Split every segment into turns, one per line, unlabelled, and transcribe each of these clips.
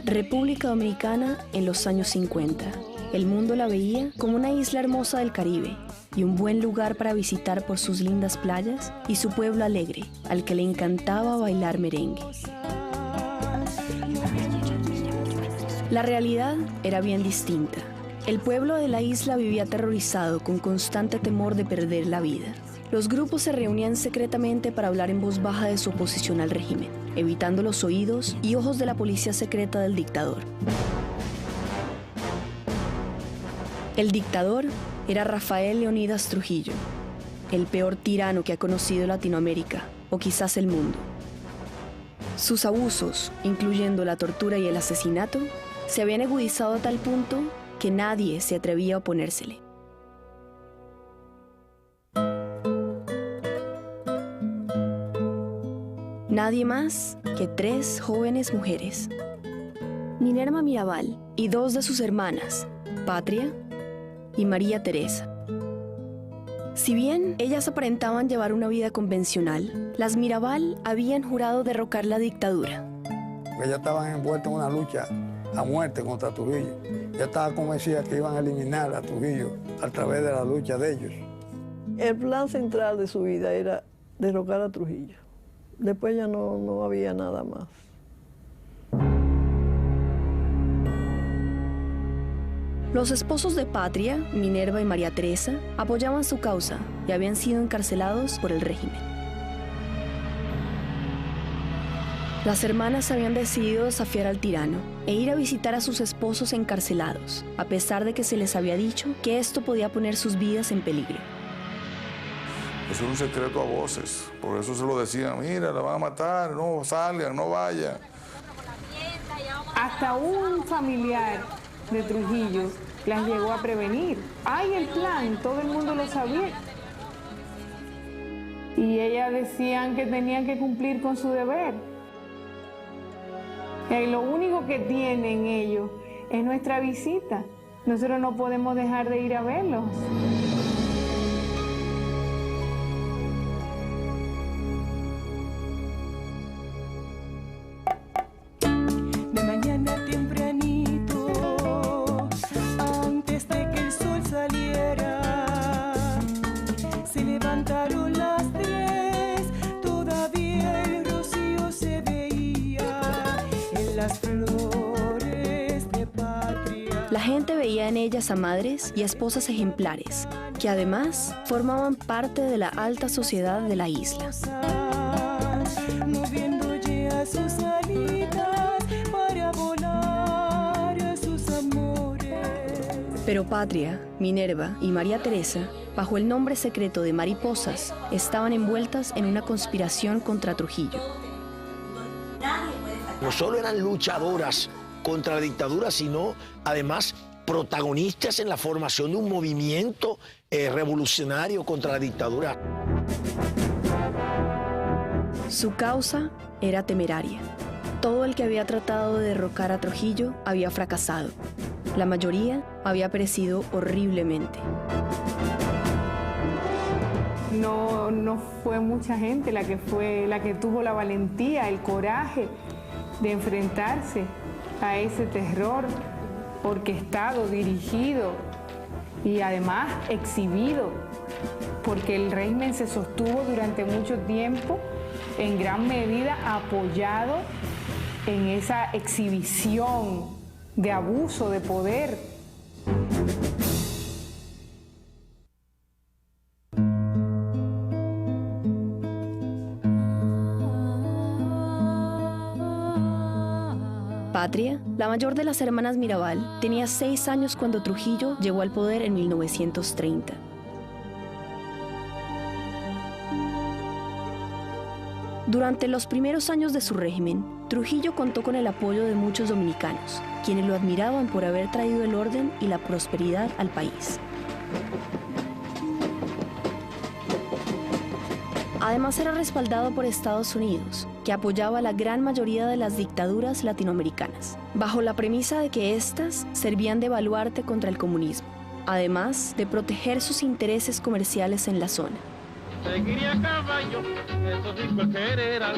República Dominicana en los años 50. El mundo la veía como una isla hermosa del Caribe y un buen lugar para visitar por sus lindas playas y su pueblo alegre, al que le encantaba bailar merengue. La realidad era bien distinta. El pueblo de la isla vivía aterrorizado con constante temor de perder la vida. Los grupos se reunían secretamente para hablar en voz baja de su oposición al régimen, evitando los oídos y ojos de la policía secreta del dictador. El dictador era Rafael Leónidas Trujillo, el peor tirano que ha conocido Latinoamérica, o quizás el mundo. Sus abusos, incluyendo la tortura y el asesinato, se habían agudizado a tal punto que nadie se atrevía a oponérsele. Nadie más que 3 jóvenes mujeres, Minerva Mirabal y 2 de sus hermanas, Patria y María Teresa. Si bien ellas aparentaban llevar una vida convencional, las Mirabal habían jurado derrocar la dictadura.
Ellas estaban envueltas en una lucha a muerte contra Trujillo. Ya estaba convencida que iban a eliminar a Trujillo a través de la lucha de ellos.
El plan central de su vida era derrocar a Trujillo. Después ya no había nada más.
Los esposos de Patria, Minerva y María Teresa, apoyaban su causa y habían sido encarcelados por el régimen. Las hermanas habían decidido desafiar al tirano e ir a visitar a sus esposos encarcelados, a pesar de que se les había dicho que esto podía poner sus vidas en peligro.
Es un secreto a voces, por eso se lo decían, mira, la van a matar, no salgan, no vayan.
Hasta un familiar de Trujillo las llegó a prevenir. Hay el plan, todo el mundo lo sabía. Y ellas decían que tenían que cumplir con su deber. Y lo único que tienen ellos es nuestra visita. Nosotros no podemos dejar de ir a verlos.
La gente veía en ellas a madres y esposas ejemplares, que además formaban parte de la alta sociedad de la isla. Pero Patria, Minerva y María Teresa, bajo el nombre secreto de mariposas, estaban envueltas en una conspiración contra Trujillo.
No solo eran luchadoras contra la dictadura, sino además protagonistas en la formación de un movimiento revolucionario contra la dictadura.
Su causa era temeraria. Todo el que había tratado de derrocar a Trujillo había fracasado. La mayoría había perecido horriblemente.
No fue mucha gente la que tuvo la valentía, el coraje de enfrentarse a ese terror orquestado, dirigido y además exhibido, porque el régimen se sostuvo durante mucho tiempo en gran medida apoyado en esa exhibición de abuso de poder.
Patria, la mayor de las hermanas Mirabal, tenía 6 años cuando Trujillo llegó al poder en 1930. Durante los primeros años de su régimen, Trujillo contó con el apoyo de muchos dominicanos, quienes lo admiraban por haber traído el orden y la prosperidad al país. Además, era respaldado por Estados Unidos, que apoyaba a la gran mayoría de las dictaduras latinoamericanas, bajo la premisa de que éstas servían de baluarte contra el comunismo, además de proteger sus intereses comerciales en la zona.
Seguiría a caballo, eso sí cualquier era.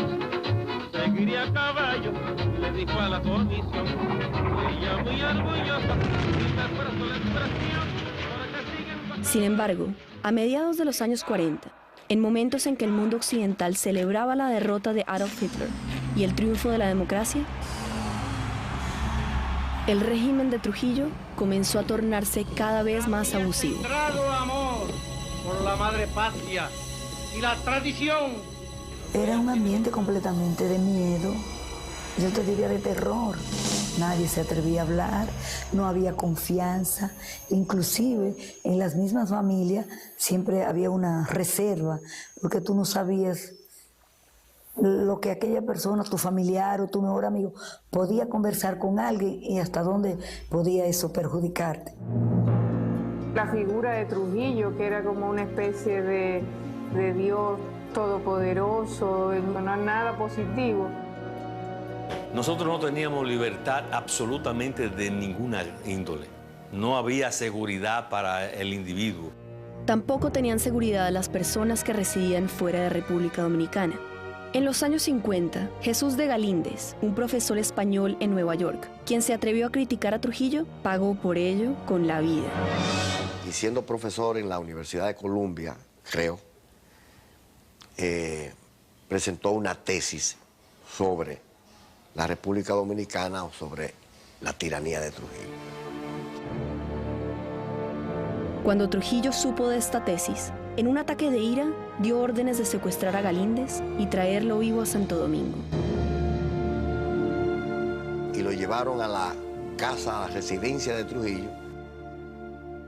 Seguiría a caballo, le dijo a la comisión. Ella muy orgullosa y me acuerdo la expresión. Ahora que siguen...
Sin embargo, a mediados de los años 40, en momentos en que el mundo occidental celebraba la derrota de Adolf Hitler y el triunfo de la democracia, el régimen de Trujillo comenzó a tornarse cada vez más abusivo.
Centrado amor por la madre patria y la tradición.
Era un ambiente completamente de miedo, yo te diría de terror. Nadie se atrevía a hablar, no había confianza, inclusive en las mismas familias siempre había una reserva, porque tú no sabías lo que aquella persona, tu familiar o tu mejor amigo, podía conversar con alguien y hasta dónde podía eso perjudicarte.
La figura de Trujillo, que era como una especie de Dios todopoderoso, no nada positivo.
Nosotros no teníamos libertad absolutamente de ninguna índole. No había seguridad para el individuo.
Tampoco tenían seguridad las personas que residían fuera de República Dominicana. En los años 50, Jesús de Galíndez, un profesor español en Nueva York, quien se atrevió a criticar a Trujillo, pagó por ello con la vida.
Y siendo profesor en la Universidad de Columbia, creo, presentó una tesis sobre la República Dominicana o sobre la tiranía de Trujillo.
Cuando Trujillo supo de esta tesis, en un ataque de ira, dio órdenes de secuestrar a Galíndez y traerlo vivo a Santo Domingo.
Y lo llevaron a la casa, a la residencia de Trujillo,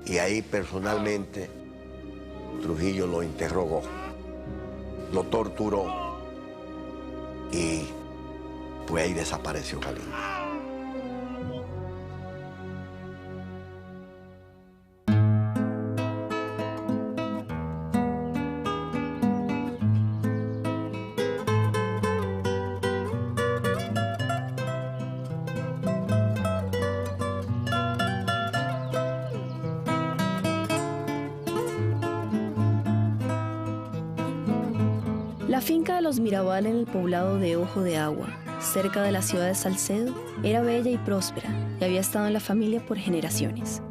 y ahí personalmente Trujillo lo interrogó, lo torturó y pues ahí desapareció Galíndez.
La finca de los Mirabal en el poblado de Ojo de Agua, cerca de la ciudad de Salcedo, era bella y próspera y había estado en la familia por generaciones.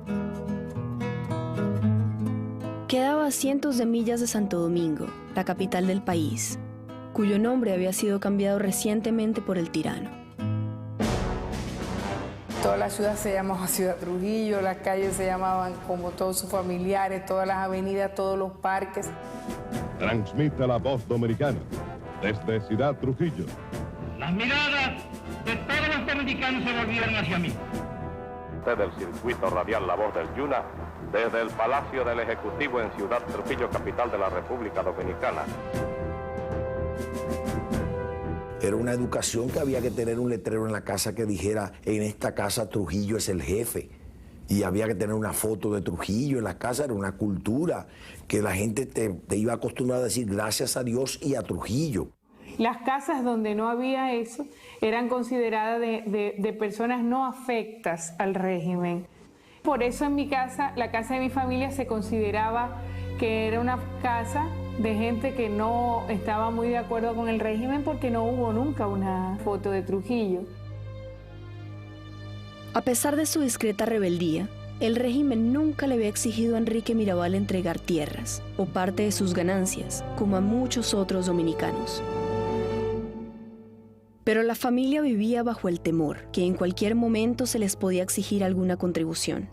Quedaba a cientos de millas de Santo Domingo, la capital del país, cuyo nombre había sido cambiado recientemente por el tirano.
Toda la ciudad se llamaba Ciudad Trujillo, las calles se llamaban como todos sus familiares, todas las avenidas, todos los parques.
Transmite la voz dominicana desde Ciudad Trujillo.
Las miradas de todos los dominicanos se volvieron hacia mí.
Desde el circuito radial La Voz del Yuna, desde el Palacio del Ejecutivo en Ciudad Trujillo, capital de la República Dominicana.
Era una educación que había que tener un letrero en la casa que dijera, en esta casa Trujillo es el jefe. Y había que tener una foto de Trujillo en la casa, era una cultura que la gente te iba acostumbrada a decir gracias a Dios y a Trujillo.
Las casas donde no había eso eran consideradas de personas no afectas al régimen. Por eso en mi casa, la casa de mi familia se consideraba que era una casa de gente que no estaba muy de acuerdo con el régimen porque no hubo nunca una foto de Trujillo.
A pesar de su discreta rebeldía, el régimen nunca le había exigido a Enrique Mirabal entregar tierras o parte de sus ganancias, como a muchos otros dominicanos. Pero la familia vivía bajo el temor que en cualquier momento se les podía exigir alguna contribución.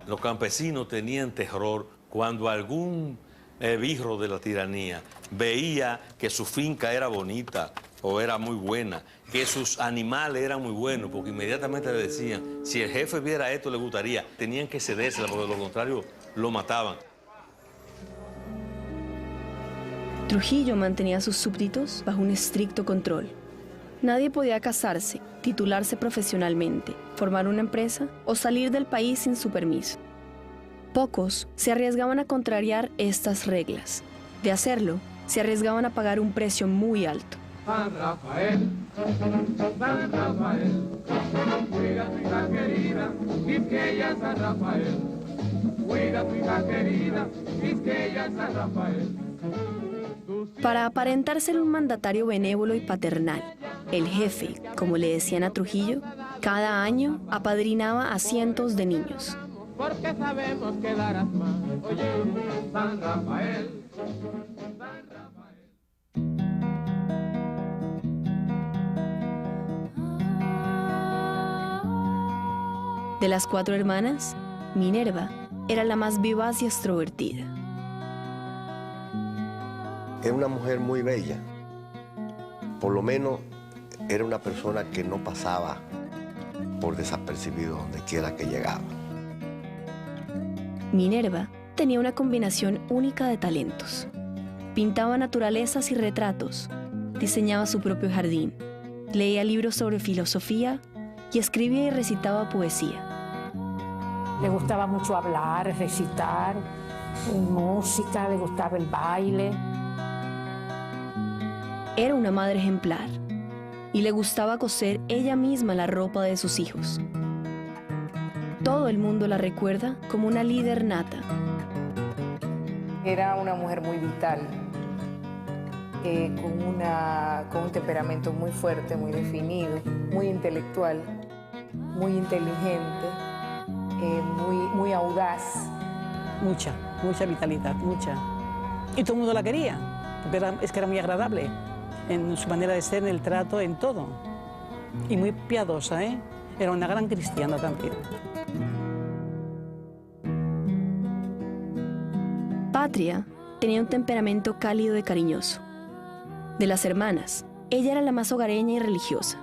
Los campesinos tenían terror cuando algún birro de la tiranía veía que su finca era bonita o era muy buena, que sus animales eran muy buenos, porque inmediatamente le decían, si el jefe viera esto le gustaría, tenían que cedérsela, porque de lo contrario lo mataban.
Trujillo mantenía a sus súbditos bajo un estricto control. Nadie podía casarse, titularse profesionalmente, formar una empresa o salir del país sin su permiso. Pocos se arriesgaban a contrariar estas reglas. De hacerlo, se arriesgaban a pagar un precio muy alto.
San Rafael, cuida tu hija querida, Quisqueya San Rafael. Cuida tu hija querida, Quisqueya San Rafael.
Para aparentar ser un mandatario benévolo y paternal, el jefe, como le decían a Trujillo, cada año apadrinaba a cientos de niños.
Porque sabemos que darás más. Oye, San Rafael.
De las 4 hermanas, Minerva era la más vivaz y extrovertida.
Era una mujer muy bella. Por lo menos era una persona que no pasaba por desapercibido donde quiera que llegaba.
Minerva tenía una combinación única de talentos. Pintaba naturalezas y retratos, diseñaba su propio jardín, leía libros sobre filosofía y escribía y recitaba poesía.
Le gustaba mucho hablar, recitar, música, le gustaba el baile.
Era una madre ejemplar y le gustaba coser ella misma la ropa de sus hijos. Todo el mundo la recuerda como una líder nata.
Era una mujer muy vital, con un temperamento muy fuerte, muy definido, muy intelectual, muy inteligente, muy audaz.
Mucha vitalidad, mucha. Y todo el mundo la quería, porque es que era muy agradable en su manera de ser, en el trato, en todo. Y muy piadosa, ¿eh? Era una gran cristiana también.
Patria tenía un temperamento cálido y cariñoso. De las hermanas, ella era la más hogareña y religiosa.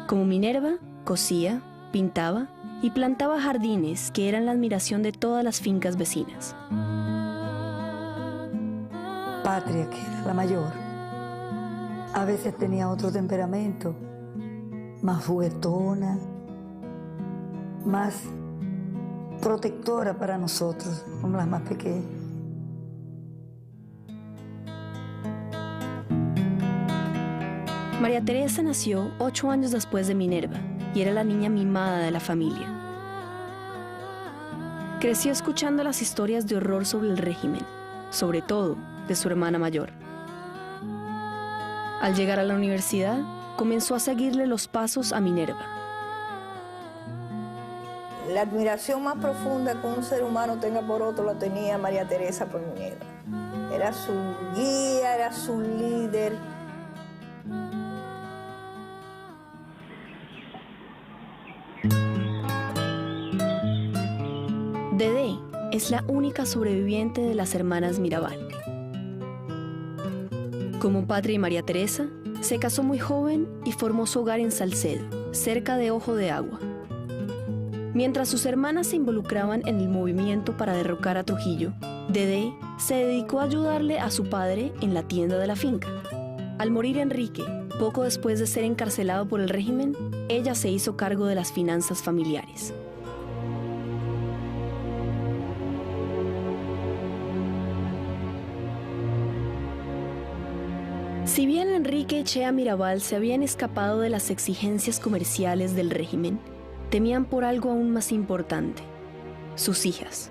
Como Minerva, cosía, pintaba y plantaba jardines que eran la admiración de todas las fincas vecinas.
Patria, que era la mayor, a veces tenía otro temperamento, más juguetona, más protectora para nosotros, como las más pequeñas.
María Teresa nació 8 años después de Minerva y era la niña mimada de la familia. Creció escuchando las historias de horror sobre el régimen, sobre todo de su hermana mayor. Al llegar a la universidad, comenzó a seguirle los pasos a Minerva.
La admiración más profunda que un ser humano tenga por otro la tenía María Teresa por Minerva. Era su guía, era su líder.
Dedé es la única sobreviviente de las hermanas Mirabal. Como Patria y María Teresa, se casó muy joven y formó su hogar en Salcedo, cerca de Ojo de Agua. Mientras sus hermanas se involucraban en el movimiento para derrocar a Trujillo, Dedé se dedicó a ayudarle a su padre en la tienda de la finca. Al morir Enrique, poco después de ser encarcelado por el régimen, ella se hizo cargo de las finanzas familiares. Si bien Enrique y Chea Mirabal se habían escapado de las exigencias comerciales del régimen, temían por algo aún más importante: sus hijas.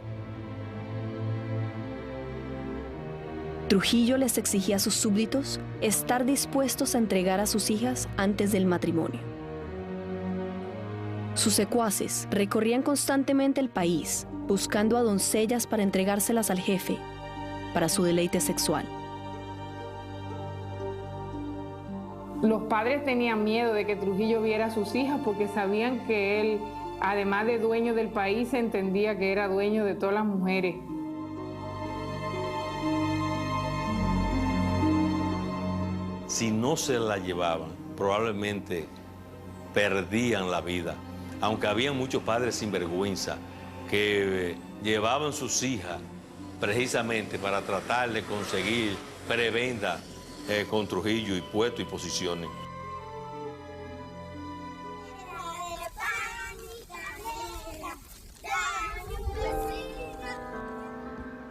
Trujillo les exigía a sus súbditos estar dispuestos a entregar a sus hijas antes del matrimonio. Sus secuaces recorrían constantemente el país, buscando a doncellas para entregárselas al jefe, para su deleite sexual.
Los padres tenían miedo de que Trujillo viera a sus hijas porque sabían que él, además de dueño del país, entendía que era dueño de todas las mujeres.
Si no se la llevaban, probablemente perdían la vida. Aunque había muchos padres sinvergüenza que llevaban sus hijas precisamente para tratar de conseguir prebenda con Trujillo y puestos y posiciones.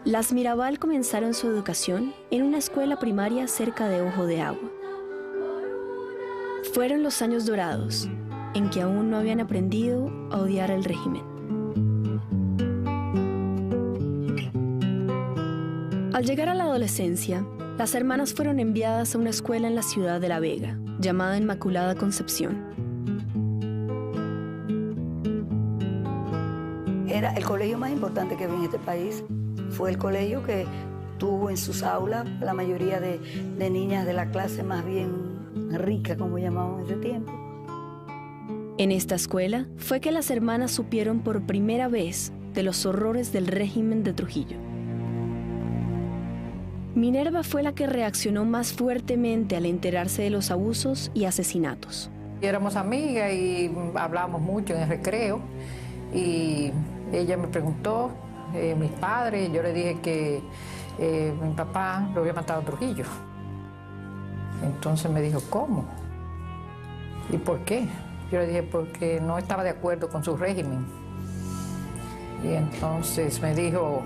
Las Mirabal comenzaron su educación en una escuela primaria cerca de Ojo de Agua. Fueron los años dorados, en que aún no habían aprendido a odiar el régimen. Al llegar a la adolescencia, Las hermanas fueron enviadas a una escuela en la ciudad de La Vega, llamada Inmaculada Concepción.
Era el colegio más importante que había en este país. Fue el colegio que tuvo en sus aulas la mayoría de niñas de la clase más bien rica, como llamaban en ese tiempo.
En esta escuela fue que las hermanas supieron por primera vez de los horrores del régimen de Trujillo. Minerva fue la que reaccionó más fuertemente al enterarse de los abusos y asesinatos.
Éramos amigas y hablábamos mucho en el recreo y ella me preguntó, mis padres, yo le dije que mi papá lo había matado a Trujillo. Entonces me dijo, ¿cómo? ¿Y por qué? Yo le dije, porque no estaba de acuerdo con su régimen. Y entonces me dijo,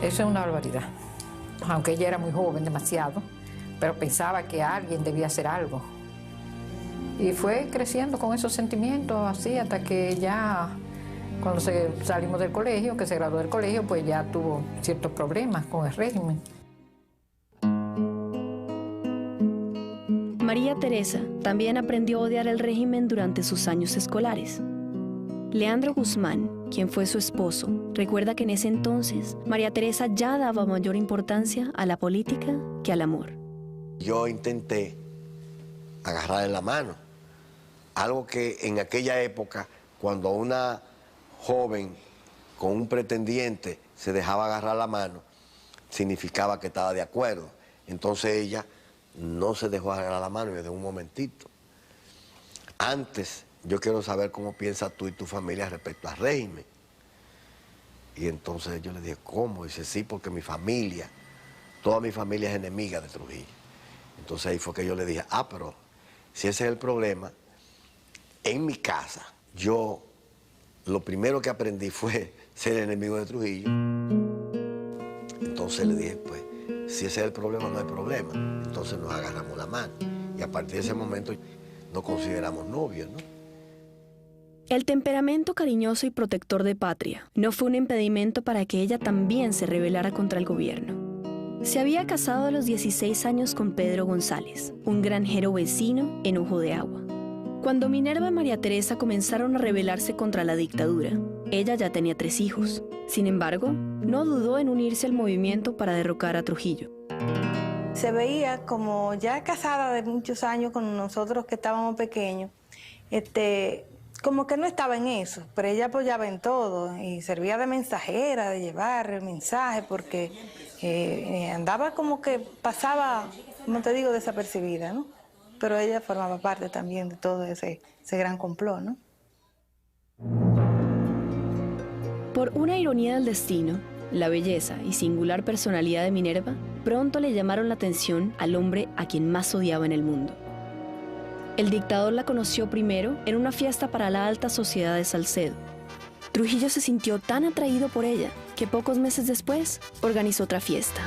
eso es una barbaridad. Aunque ella era muy joven, demasiado, pero pensaba que alguien debía hacer algo. Y fue creciendo con esos sentimientos así hasta que ya, cuando salimos del colegio, que se graduó del colegio, pues ya tuvo ciertos problemas con el régimen.
María Teresa también aprendió a odiar el régimen durante sus años escolares. Leandro Guzmán, quien fue su esposo, recuerda que en ese entonces María Teresa ya daba mayor importancia a la política que al amor.
Yo intenté agarrarle la mano, algo que en aquella época, cuando una joven con un pretendiente se dejaba agarrar la mano, significaba que estaba de acuerdo. Entonces ella no se dejó agarrar la mano y me dio un momentito. Antes, yo quiero saber cómo piensas tú y tu familia respecto al régimen. Y entonces yo le dije, ¿cómo? Dice, sí, porque mi familia, toda mi familia es enemiga de Trujillo. Entonces ahí fue que yo le dije, pero si ese es el problema, en mi casa, yo lo primero que aprendí fue ser enemigo de Trujillo. Entonces le dije, pues, si ese es el problema, no hay problema. Entonces nos agarramos la mano. Y a partir de ese momento nos consideramos novios, ¿no?
El temperamento cariñoso y protector de Patria no fue un impedimento para que ella también se rebelara contra el gobierno. Se había casado a los 16 años con Pedro González, un granjero vecino en Ojo de Agua. Cuando Minerva y María Teresa comenzaron a rebelarse contra la dictadura, ella ya tenía 3 hijos. Sin embargo, no dudó en unirse al movimiento para derrocar a Trujillo.
Se veía como ya casada de muchos años con nosotros que estábamos pequeños, como que no estaba en eso, pero ella apoyaba en todo y servía de mensajera, de llevar el mensaje, porque andaba como que pasaba, como te digo, desapercibida, ¿no? Pero ella formaba parte también de todo ese gran complot, ¿no?
Por una ironía del destino, la belleza y singular personalidad de Minerva pronto le llamaron la atención al hombre a quien más odiaba en el mundo. El dictador la conoció primero en una fiesta para la alta sociedad de Salcedo. Trujillo se sintió tan atraído por ella que pocos meses después organizó otra fiesta.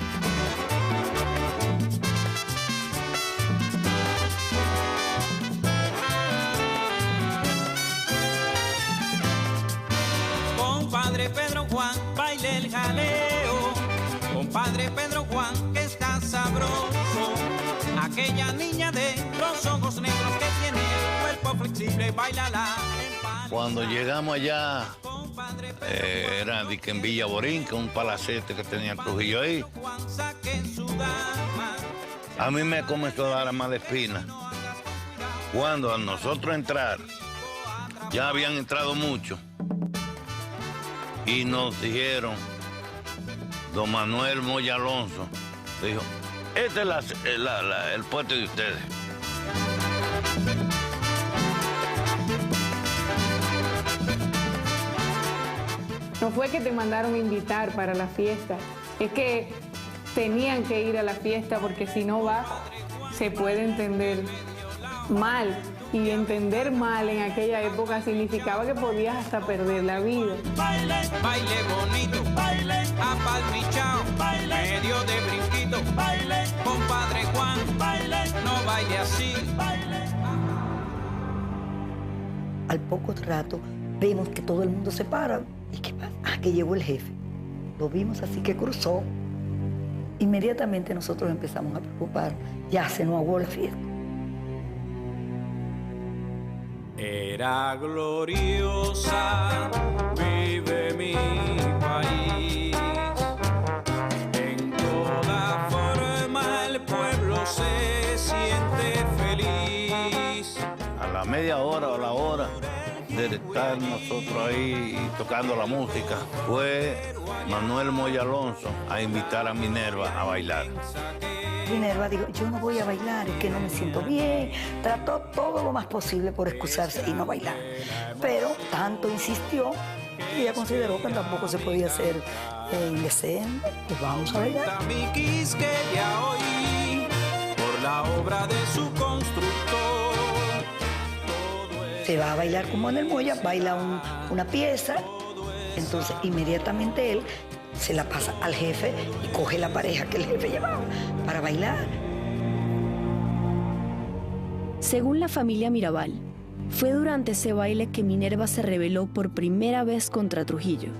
Compadre Pedro Juan, baile el jaleo. Compadre Pedro Juan, que está sabroso. Aquella niña de los ojos negros que tiene el cuerpo flexible, bailala.
Cuando llegamos allá, era de que en Villa Borinca, un palacete que tenía Trujillo ahí. A mí me comenzó a dar a mala espina. Cuando a nosotros entrar, ya habían entrado muchos. Y nos dijeron, don Manuel Moya Alonso, dijo, este es el puesto de ustedes.
No fue que te mandaron invitar para la fiesta, es que tenían que ir a la fiesta porque si no vas, se puede entender mal. Y entender mal en aquella época significaba que podías hasta perder la vida.
Baile, baile bonito, baile, apalmichao, baile, medio de brinquito, baile, compadre Juan, baile, no baile así, baile.
Al poco rato vemos que todo el mundo se para. ¿Y qué pasa? Que llegó el jefe. Lo vimos así que cruzó Inmediatamente nosotros empezamos a preocupar, ya se nos aguó la fiesta.
Era gloriosa, vive mi país. En toda forma el pueblo se siente feliz.
A la media hora o la hora de estar nosotros ahí tocando la música, fue Manuel Moya Alonso a invitar a Minerva a bailar.
Minerva dijo, yo no voy a bailar, es que no me siento bien. Trató todo lo más posible por excusarse y no bailar. Pero tanto insistió que ella consideró que tampoco se podía hacer indecente. Pues vamos a bailar.
Por la obra de su constructor.
Se va a bailar con Manuel Moya, baila una pieza. Entonces inmediatamente él se la pasa al jefe y coge la pareja que el jefe llevaba para bailar.
Según la familia Mirabal, fue durante ese baile que Minerva se rebeló por primera vez contra Trujillo.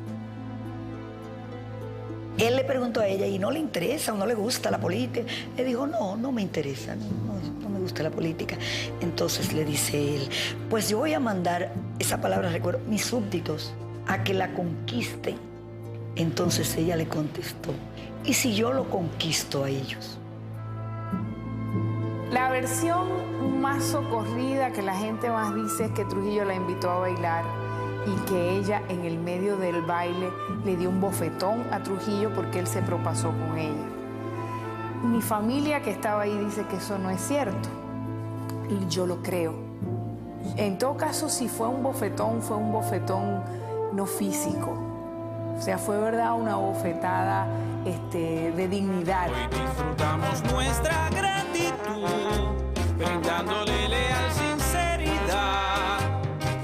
Él le preguntó a ella, ¿y no le interesa o no le gusta la política? Le dijo, no me interesa, no me gusta la política. Entonces le dice él, pues yo voy a mandar, esa palabra recuerdo, mis súbditos a que la conquisten. Entonces ella le contestó, ¿y si yo lo conquisto a ellos?
La versión más socorrida que la gente más dice es que Trujillo la invitó a bailar y que ella en el medio del baile le dio un bofetón a Trujillo porque él se propasó con ella. Mi familia que estaba ahí dice que eso no es cierto. Y yo lo creo. En todo caso, si fue un bofetón no físico. O sea, fue verdad una bofetada de dignidad.
Hoy disfrutamos nuestra gratitud, brindándole leal sinceridad,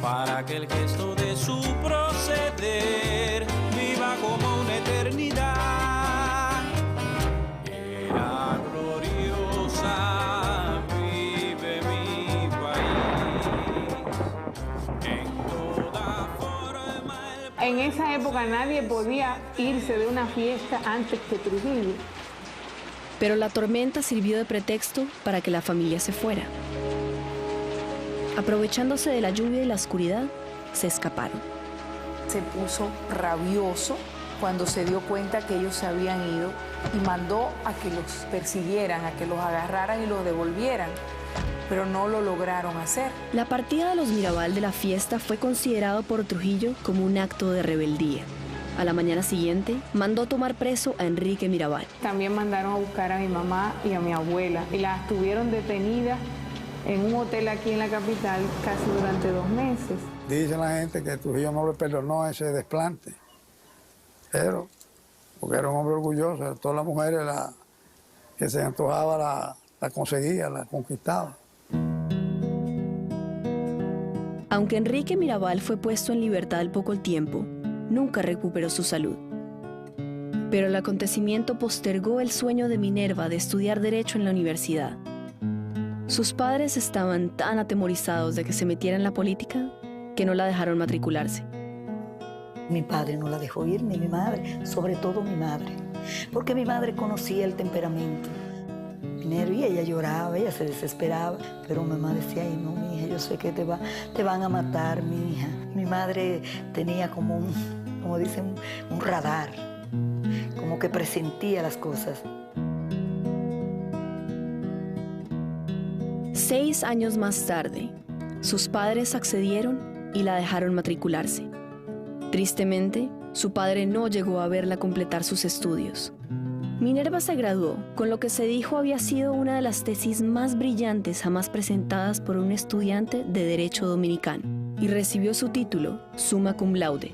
para que el gesto de su proceder viva como una eternidad. Era gloriosa, vive mi país. En toda forma.
En esa época nadie podía irse de una fiesta antes que Trujillo.
Pero la tormenta sirvió de pretexto para que la familia se fuera. Aprovechándose de la lluvia y la oscuridad, se escaparon.
Se puso rabioso cuando se dio cuenta que ellos se habían ido y mandó a que los persiguieran, a que los agarraran y los devolvieran, pero no lo lograron hacer.
La partida de los Mirabal de la fiesta fue considerado por Trujillo como un acto de rebeldía. A la mañana siguiente, mandó tomar preso a Enrique Mirabal.
También mandaron a buscar a mi mamá y a mi abuela y las tuvieron detenidas en un hotel aquí en la capital casi durante 2 meses.
Dice la gente que Trujillo no le perdonó ese desplante, pero porque era un hombre orgulloso, todas las mujeres que se antojaba la conseguía, la conquistaba.
Aunque Enrique Mirabal fue puesto en libertad al poco tiempo, nunca recuperó su salud. Pero el acontecimiento postergó el sueño de Minerva de estudiar Derecho en la universidad. Sus padres estaban tan atemorizados de que se metiera en la política que no la dejaron matricularse.
Mi padre no la dejó ir, ni mi madre, sobre todo mi madre, porque mi madre conocía el temperamento. Minerva, y ella lloraba, ella se desesperaba, pero mamá decía, ay no, mi hija, yo sé que te van a matar, mi hija. Mi madre tenía como dicen, un radar, como que presentía las cosas.
6 años más tarde, sus padres accedieron y la dejaron matricularse. Tristemente, su padre no llegó a verla completar sus estudios. Minerva se graduó con lo que se dijo había sido una de las tesis más brillantes jamás presentadas por un estudiante de Derecho dominicano y recibió su título summa cum laude.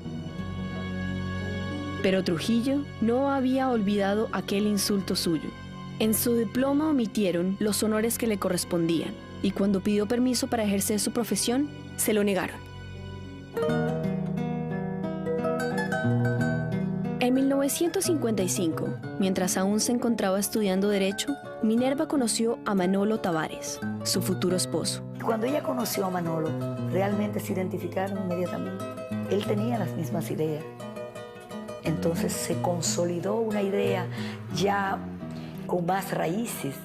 Pero Trujillo no había olvidado aquel insulto suyo. En su diploma omitieron los honores que le correspondían y cuando pidió permiso para ejercer su profesión, se lo negaron. En 1955, mientras aún se encontraba estudiando Derecho, Minerva conoció a Manolo Tavares, su futuro esposo.
Cuando ella conoció a Manolo, realmente se identificaron inmediatamente. Él tenía las mismas ideas. Entonces se consolidó una idea ya con más raíces.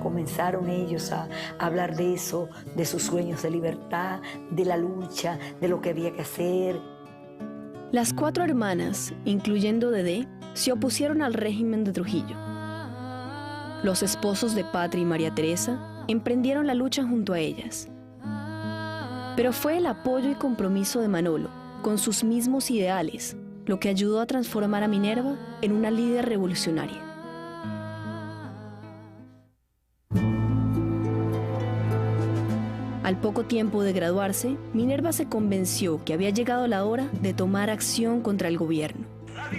Comenzaron ellos a hablar de eso, de sus sueños de libertad, de la lucha, de lo que había que hacer.
Las 4 hermanas, incluyendo Dedé, se opusieron al régimen de Trujillo. Los esposos de Patria y María Teresa emprendieron la lucha junto a ellas. Pero fue el apoyo y compromiso de Manolo con sus mismos ideales lo que ayudó a transformar a Minerva en una líder revolucionaria. Al poco tiempo de graduarse, Minerva se convenció que había llegado la hora de tomar acción contra el gobierno.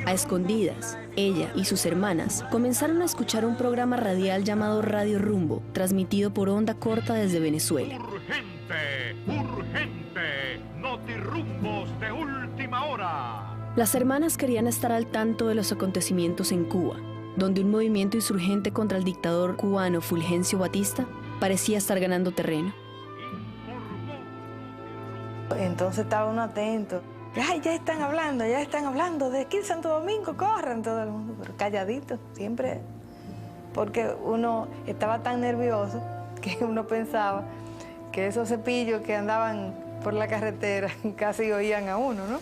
A escondidas, ella y sus hermanas comenzaron a escuchar un programa radial llamado Radio Rumbo, transmitido por onda corta desde Venezuela.
¡Urgente! ¡Urgente! ¡Notirumbos de última hora!
Las hermanas querían estar al tanto de los acontecimientos en Cuba, donde un movimiento insurgente contra el dictador cubano Fulgencio Batista parecía estar ganando terreno.
Entonces estaba uno atento. Ay, ya están hablando de aquí en Santo Domingo, corran todo el mundo, pero calladito, siempre, porque uno estaba tan nervioso que uno pensaba que esos cepillos que andaban por la carretera casi oían a uno, ¿no?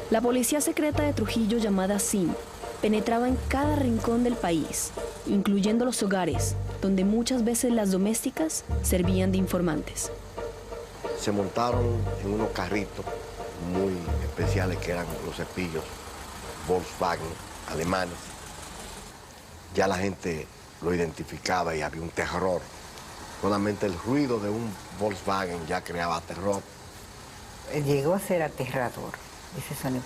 La policía secreta de Trujillo, llamada SIM, penetraba en cada rincón del país, incluyendo los hogares, donde muchas veces las domésticas servían de informantes.
Se montaron en unos carritos muy especiales que eran los cepillos Volkswagen alemanes. Ya la gente lo identificaba y había un terror. Solamente el ruido de un Volkswagen ya creaba terror.
Llegó a ser aterrador. Ese sonido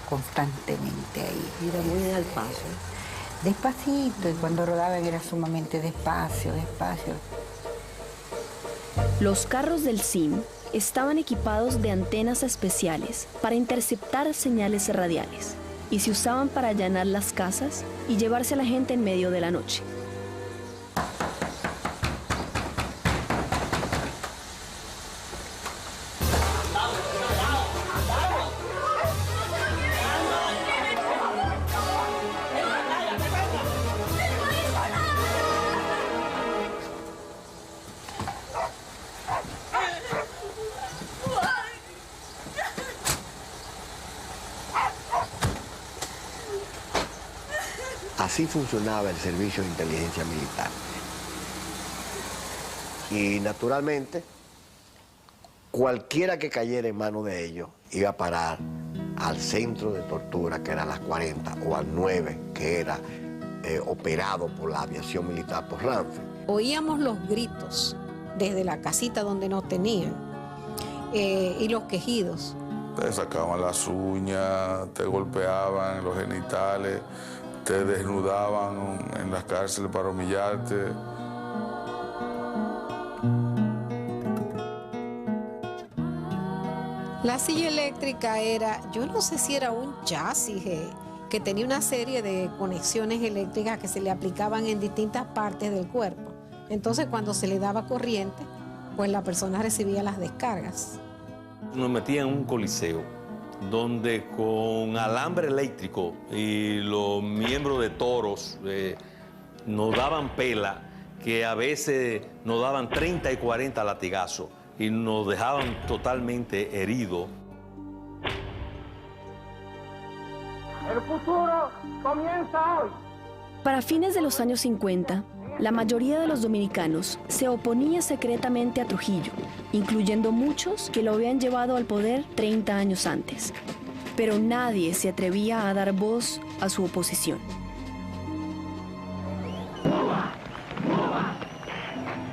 constantemente ahí.
Era muy al paso.
Despacito, y cuando rodaban era sumamente despacio, despacio.
Los carros del SIM estaban equipados de antenas especiales para interceptar señales radiales y se usaban para allanar las casas y llevarse a la gente en medio de la noche.
Así funcionaba el servicio de inteligencia militar. Y naturalmente, cualquiera que cayera en manos de ellos iba a parar al centro de tortura, que era las 40, o al 9, que era operado por la aviación militar por Ramfel.
Oíamos los gritos desde la casita donde nos tenían y los quejidos.
Te sacaban las uñas, te golpeaban los genitales, te desnudaban en las cárceles para humillarte.
La silla eléctrica era, yo no sé si era un chasis que tenía una serie de conexiones eléctricas que se le aplicaban en distintas partes del cuerpo. Entonces cuando se le daba corriente, pues la persona recibía las descargas.
Nos metían en un coliseo donde con alambre eléctrico y los miembros de toros nos daban pela, que a veces nos daban 30 y 40 latigazos y nos dejaban totalmente heridos.
El futuro comienza hoy.
Para fines de los años 50, la mayoría de los dominicanos se oponía secretamente a Trujillo, incluyendo muchos que lo habían llevado al poder 30 años antes. Pero nadie se atrevía a dar voz a su oposición.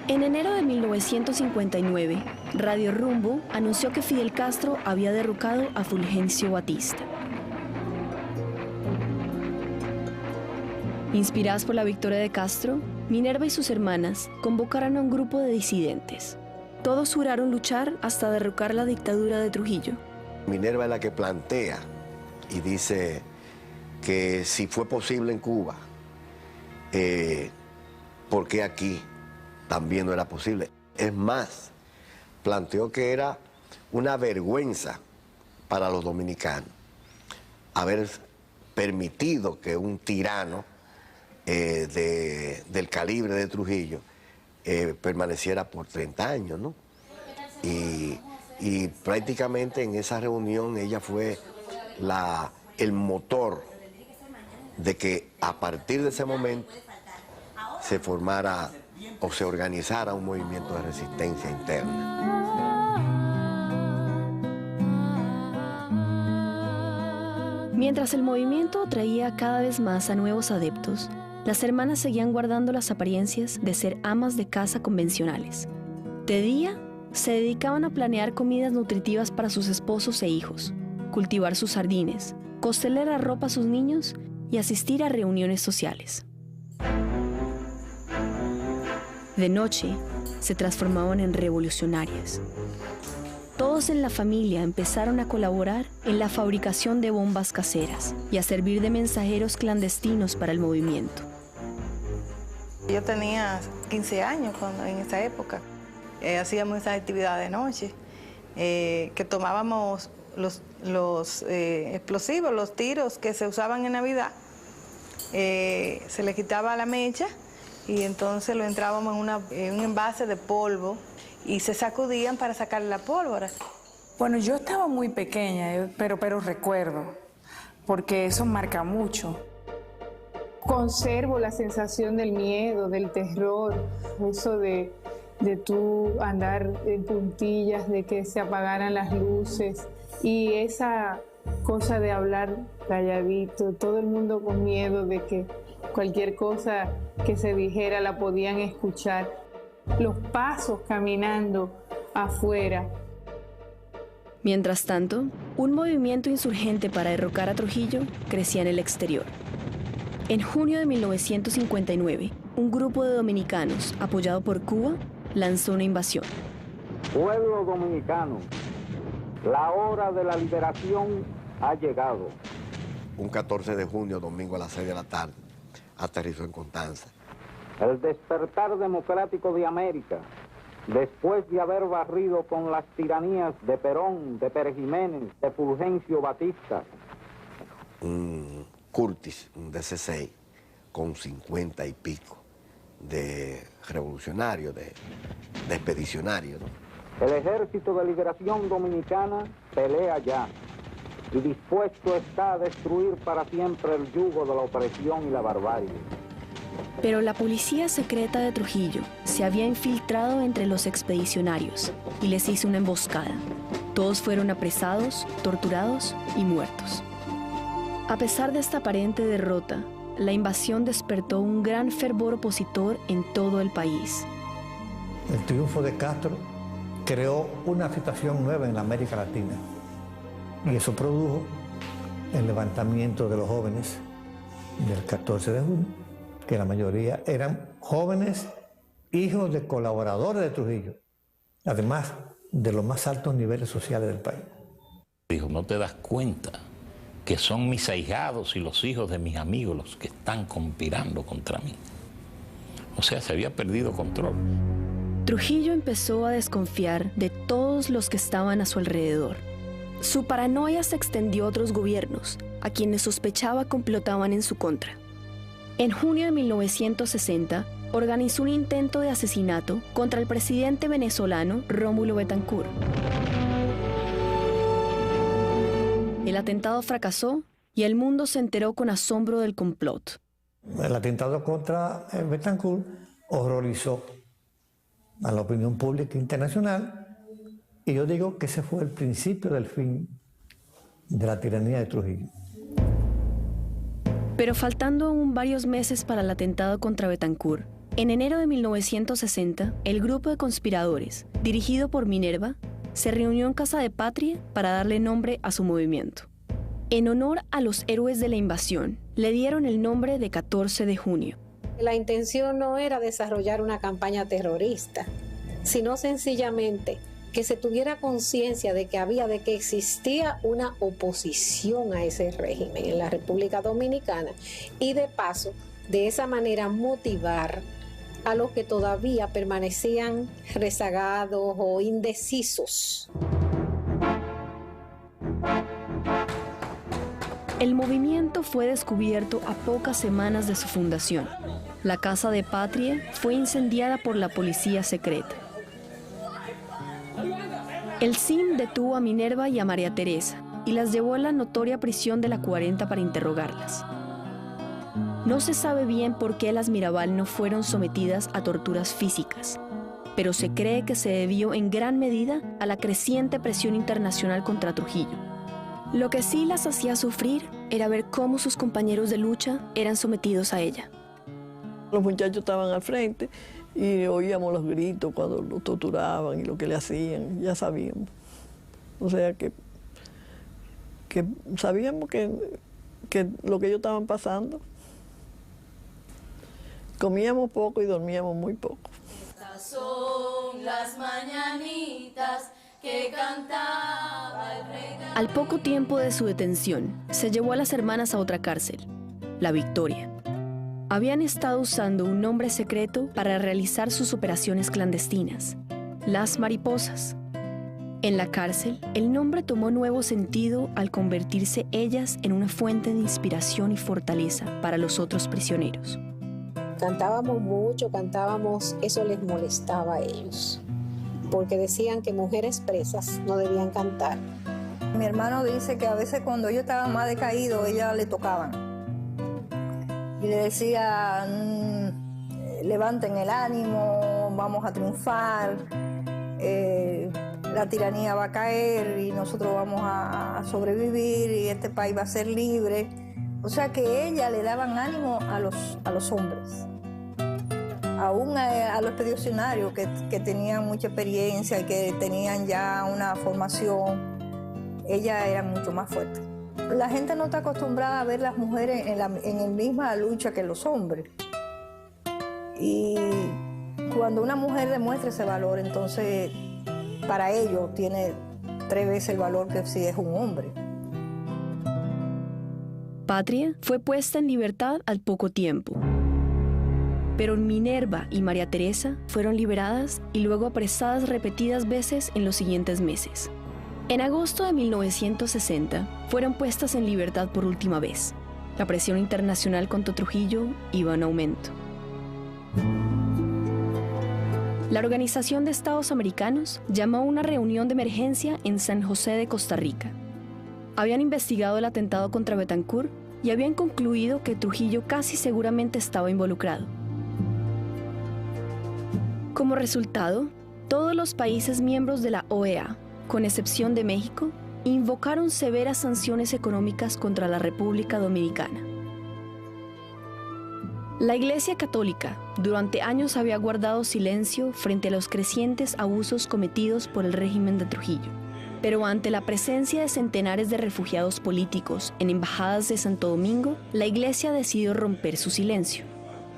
En enero de 1959, Radio Rumbo anunció que Fidel Castro había derrocado a Fulgencio Batista. Inspiradas por la victoria de Castro, Minerva y sus hermanas convocaron a un grupo de disidentes. Todos juraron luchar hasta derrocar la dictadura de Trujillo.
Minerva es la que plantea y dice que si fue posible en Cuba, ¿por qué aquí también no era posible? Es más, planteó que era una vergüenza para los dominicanos haber permitido que un tirano del calibre de Trujillo permaneciera por 30 años, ¿no? Y prácticamente en esa reunión ella fue el motor de que a partir de ese momento se formara o se organizara un movimiento de resistencia interna.
Mientras el movimiento atraía cada vez más a nuevos adeptos, las hermanas seguían guardando las apariencias de ser amas de casa convencionales. De día, se dedicaban a planear comidas nutritivas para sus esposos e hijos, cultivar sus jardines, coserle la ropa a sus niños y asistir a reuniones sociales. De noche, se transformaban en revolucionarias. Todos en la familia empezaron a colaborar en la fabricación de bombas caseras y a servir de mensajeros clandestinos para el movimiento.
Yo tenía 15 años en esa época. Hacíamos esa actividad de noche, que tomábamos los explosivos, los tiros que se usaban en Navidad, se le quitaba la mecha y entonces lo entrábamos en un envase de polvo y se sacudían para sacarle la pólvora.
Bueno, yo estaba muy pequeña, pero recuerdo, porque eso marca mucho. Conservo la sensación del miedo, del terror, eso de tú andar en puntillas, de que se apagaran las luces y esa cosa de hablar calladito, todo el mundo con miedo de que cualquier cosa que se dijera la podían escuchar. Los pasos caminando afuera.
Mientras tanto, un movimiento insurgente para derrocar a Trujillo crecía en el exterior. En junio de 1959, un grupo de dominicanos, apoyado por Cuba, lanzó una invasión.
Pueblo dominicano, la hora de la liberación ha llegado.
Un 14 de junio, domingo a las 6 de la tarde, aterrizó en Constanza.
El despertar democrático de América, después de haber barrido con las tiranías de Perón, de Pérez Jiménez, de Fulgencio Batista.
Un Curtis, un DC-6, con 50 y pico de revolucionarios, de expedicionarios, ¿no?
El Ejército de Liberación Dominicana pelea ya y dispuesto está a destruir para siempre el yugo de la opresión y la barbarie.
Pero la policía secreta de Trujillo se había infiltrado entre los expedicionarios y les hizo una emboscada. Todos fueron apresados, torturados y muertos. A pesar de esta aparente derrota, la invasión despertó un gran fervor opositor en todo el país.
El triunfo de Castro creó una situación nueva en la América Latina y eso produjo el levantamiento de los jóvenes del 14 de junio, que la mayoría eran jóvenes hijos de colaboradores de Trujillo, además de los más altos niveles sociales del país.
Dijo, ¿no te das cuenta que son mis ahijados y los hijos de mis amigos los que están conspirando contra mí? O sea, se había perdido control.
Trujillo empezó a desconfiar de todos los que estaban a su alrededor. Su paranoia se extendió a otros gobiernos, a quienes sospechaba complotaban en su contra. En junio de 1960, organizó un intento de asesinato contra el presidente venezolano Rómulo Betancourt. El atentado fracasó y el mundo se enteró con asombro del complot.
El atentado contra Betancourt horrorizó a la opinión pública internacional y yo digo que ese fue el principio del fin de la tiranía de Trujillo.
Pero faltando aún varios meses para el atentado contra Betancourt, en enero de 1960, el grupo de conspiradores, dirigido por Minerva, se reunió en Casa de Patria para darle nombre a su movimiento. En honor a los héroes de la invasión, le dieron el nombre de 14 de junio.
La intención no era desarrollar una campaña terrorista, sino sencillamente que se tuviera conciencia de que existía una oposición a ese régimen en la República Dominicana y de paso, de esa manera motivar a los que todavía permanecían rezagados o indecisos.
El movimiento fue descubierto a pocas semanas de su fundación. La casa de Patria fue incendiada por la policía secreta. El CIM detuvo a Minerva y a María Teresa y las llevó a la notoria prisión de la 40 para interrogarlas. No se sabe bien por qué las Mirabal no fueron sometidas a torturas físicas, pero se cree que se debió en gran medida a la creciente presión internacional contra Trujillo. Lo que sí las hacía sufrir era ver cómo sus compañeros de lucha eran sometidos a ella.
Los muchachos estaban al frente y oíamos los gritos cuando lo torturaban y lo que le hacían, ya sabíamos. O sea que sabíamos que lo que ellos estaban pasando. Comíamos poco y dormíamos muy poco.
Estas son las mañanitas que cantaba el rey.
Al poco tiempo de su detención, se llevó a las hermanas a otra cárcel, La Victoria. Habían estado usando un nombre secreto para realizar sus operaciones clandestinas, las mariposas. En la cárcel, el nombre tomó nuevo sentido al convertirse ellas en una fuente de inspiración y fortaleza para los otros prisioneros.
Cantábamos mucho, eso les molestaba a ellos, porque decían que mujeres presas no debían cantar.
Mi hermano dice que a veces cuando yo estaba más decaído, ella le tocaban. Y le decía, levanten el ánimo, vamos a triunfar, la tiranía va a caer y nosotros vamos a sobrevivir y este país va a ser libre. O sea que ella le daban ánimo a los hombres. Aún a los expedicionarios que tenían mucha experiencia y que tenían ya una formación, ella era mucho más fuerte. La gente no está acostumbrada a ver las mujeres en la misma lucha que los hombres. Y cuando una mujer demuestra ese valor, entonces para ellos tiene 3 veces el valor que si es un hombre.
Patria fue puesta en libertad al poco tiempo. Pero Minerva y María Teresa fueron liberadas y luego apresadas repetidas veces en los siguientes meses. En agosto de 1960 fueron puestas en libertad por última vez. La presión internacional contra Trujillo iba en aumento. La Organización de Estados Americanos llamó a una reunión de emergencia en San José de Costa Rica. Habían investigado el atentado contra Betancourt y habían concluido que Trujillo casi seguramente estaba involucrado. Como resultado, todos los países miembros de la OEA, con excepción de México, invocaron severas sanciones económicas contra la República Dominicana. La Iglesia Católica durante años había guardado silencio frente a los crecientes abusos cometidos por el régimen de Trujillo. Pero ante la presencia de centenares de refugiados políticos en embajadas de Santo Domingo, la Iglesia decidió romper su silencio.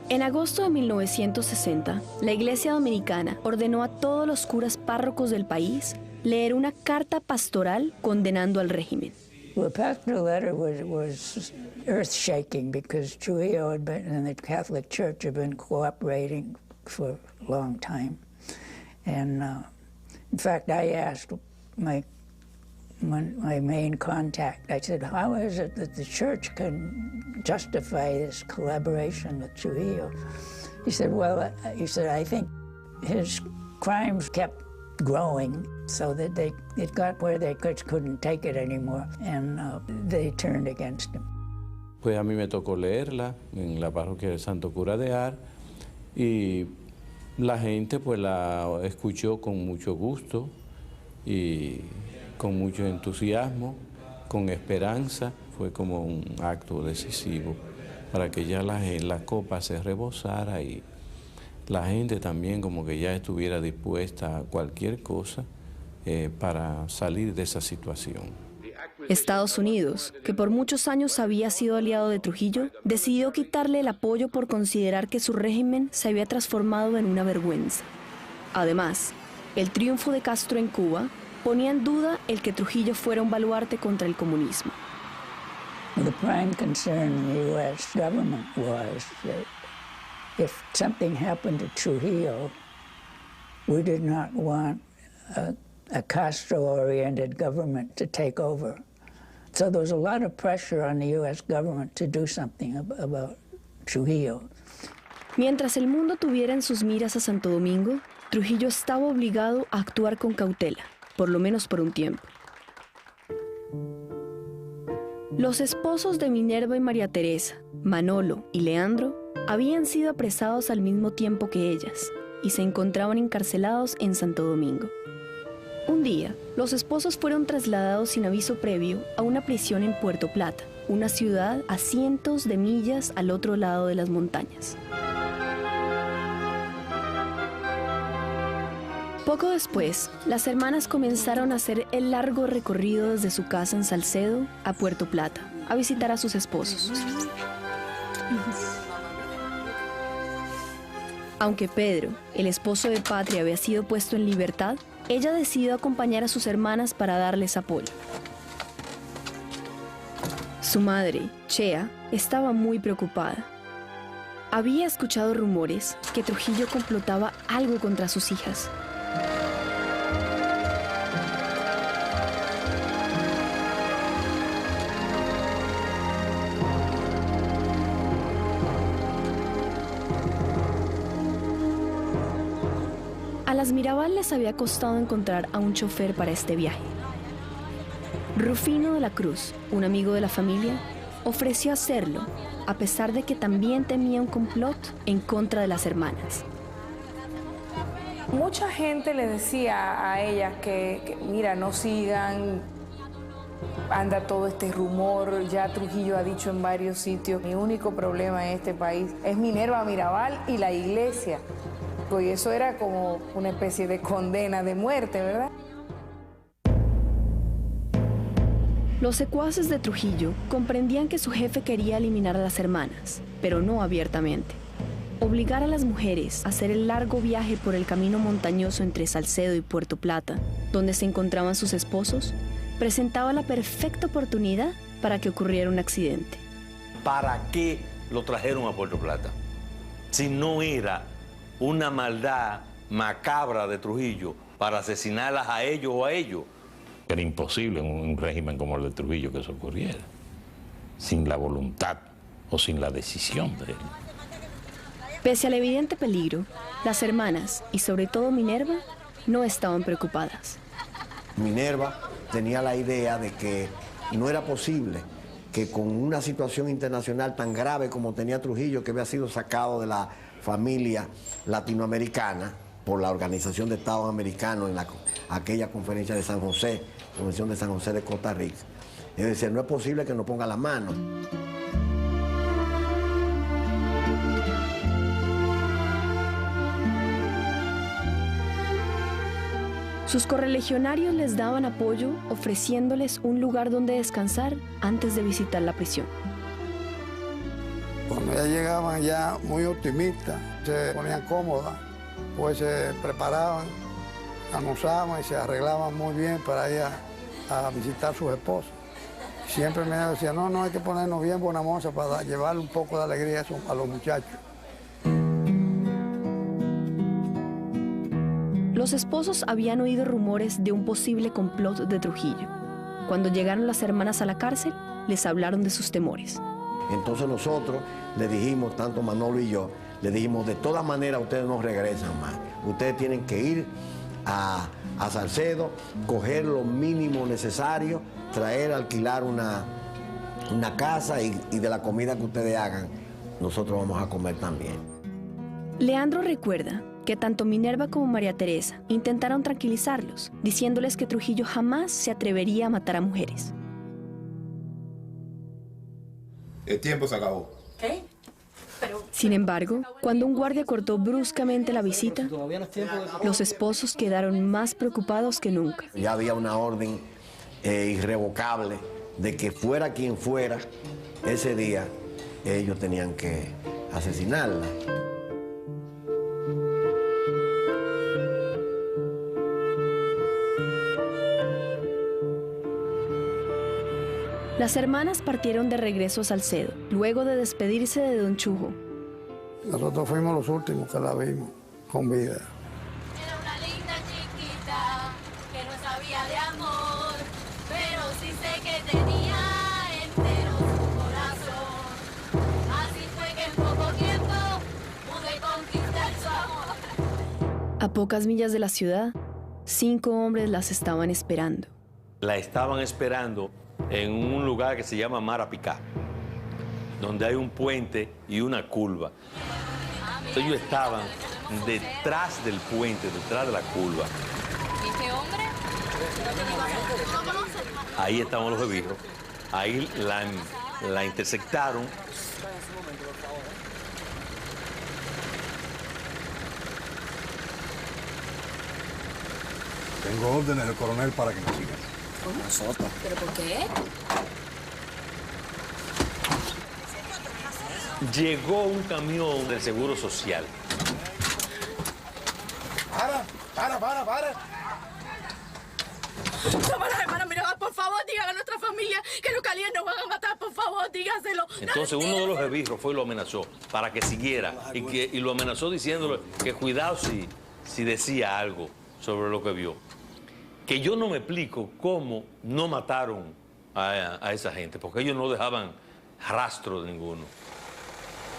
En agosto de 1960, la Iglesia Dominicana ordenó a todos los curas párrocos del país leer una carta pastoral condenando al régimen.
The pastoral letter was earth-shaking because Trujillo had been, and the Catholic Church had been cooperating for a long time. And in fact, I asked my main contact, I said, how is it that the church can justify this collaboration with Trujillo? He said, well, I think his crimes kept growing so that it got where they couldn't take it anymore, and they turned against him.
Pues a mí me tocó leerla en la parroquia del Santo Cura de Ar y la gente pues la escuchó con mucho gusto y con mucho entusiasmo, con esperanza. Fue como un acto decisivo para que ya la copa se rebosara y la gente también como que ya estuviera dispuesta a cualquier cosa para salir de esa situación.
Estados Unidos, que por muchos años había sido aliado de Trujillo, decidió quitarle el apoyo por considerar que su régimen se había transformado en una vergüenza. Además, el triunfo de Castro en Cuba ponía en duda el que Trujillo fuera un baluarte contra el comunismo.
The prime concern in the U.S. government was that if something happened to Trujillo, we did not want a Castro-oriented government to take over. So there was a lot of pressure on the U.S. government to do something about Trujillo.
Mientras el mundo tuviera en sus miras a Santo Domingo, Trujillo estaba obligado a actuar con cautela, por lo menos por un tiempo. Los esposos de Minerva y María Teresa, Manolo y Leandro, habían sido apresados al mismo tiempo que ellas y se encontraban encarcelados en Santo Domingo. Un día, los esposos fueron trasladados sin aviso previo a una prisión en Puerto Plata, una ciudad a cientos de millas al otro lado de las montañas. Poco después, las hermanas comenzaron a hacer el largo recorrido desde su casa en Salcedo a Puerto Plata, a visitar a sus esposos. Aunque Pedro, el esposo de Patria, había sido puesto en libertad, ella decidió acompañar a sus hermanas para darles apoyo. Su madre, Chea, estaba muy preocupada. Había escuchado rumores que Trujillo complotaba algo contra sus hijas. A las Mirabal les había costado encontrar a un chofer para este viaje. Rufino de la Cruz, un amigo de la familia, ofreció hacerlo, a pesar de que también temía un complot en contra de las hermanas.
Mucha gente le decía a ellas que mira, no sigan, anda todo este rumor, ya Trujillo ha dicho en varios sitios, mi único problema en este país es Minerva Mirabal y la iglesia. Y eso era como una especie de condena de muerte, ¿verdad?
Los secuaces de Trujillo comprendían que su jefe quería eliminar a las hermanas, pero no abiertamente. Obligar a las mujeres a hacer el largo viaje por el camino montañoso entre Salcedo y Puerto Plata, donde se encontraban sus esposos, presentaba la perfecta oportunidad para que ocurriera un accidente.
¿Para qué lo trajeron a Puerto Plata? Si no era una maldad macabra de Trujillo para asesinarlas a ellos o a ellos.
Era imposible en un régimen como el de Trujillo que eso ocurriera, sin la voluntad o sin la decisión de él.
Pese al evidente peligro, las hermanas, y sobre todo Minerva, no estaban preocupadas.
Minerva tenía la idea de que no era posible que con una situación internacional tan grave como tenía Trujillo, que había sido sacado de la familia latinoamericana por la Organización de Estados Americanos en aquella conferencia de San José, Convención de San José de Costa Rica. Es decir, no es posible que nos ponga las manos.
Sus correligionarios les daban apoyo ofreciéndoles un lugar donde descansar antes de visitar la prisión.
Cuando ya llegaban ya muy optimistas, se ponían cómodas, pues se preparaban, almorzaban y se arreglaban muy bien para ir a visitar a sus esposos. Siempre me decían, no, hay que ponernos bien buena moza para llevarle un poco de alegría a los muchachos.
Los esposos habían oído rumores de un posible complot de Trujillo. Cuando llegaron las hermanas a la cárcel, les hablaron de sus temores.
Entonces nosotros le dijimos, tanto Manolo y yo, le dijimos, de todas maneras ustedes no regresan más. Ustedes tienen que ir a Salcedo, coger lo mínimo necesario, traer, alquilar una casa y de la comida que ustedes hagan, nosotros vamos a comer también.
Leandro recuerda que tanto Minerva como María Teresa intentaron tranquilizarlos, diciéndoles que Trujillo jamás se atrevería a matar a mujeres.
El tiempo se acabó.
¿Qué? Sin embargo, cuando un guardia cortó bruscamente la visita, los esposos quedaron más preocupados que nunca.
Ya había una orden irrevocable de que fuera quien fuera, ese día ellos tenían que asesinarla.
Las hermanas partieron de regreso a Salcedo, luego de despedirse de don Chujo.
Nosotros fuimos los últimos que la vimos con vida.
Era una linda chiquita que no sabía de amor, pero sí sé que tenía
A pocas millas de la ciudad, 5 hombres las estaban esperando.
La estaban esperando en un lugar que se llama Marapicá, donde hay un puente y una curva. Ellos estaban detrás del puente, detrás de la curva.
¿Y este hombre?
Ahí estaban los esbirros. Ahí la intersectaron.
Tengo órdenes del coronel para que me sigan.
¿Nosotros? ¿Pero por qué?
Llegó un camión del Seguro Social.
Para.
Hermana, mira, por favor, dígale a nuestra familia que los calientes nos van a matar, por favor, dígaselo.
Entonces uno de los esbirros fue y lo amenazó para que siguiera y lo amenazó diciéndole que cuidado si decía algo sobre lo que vio. Que yo no me explico cómo no mataron a esa gente, porque ellos no dejaban rastro de ninguno.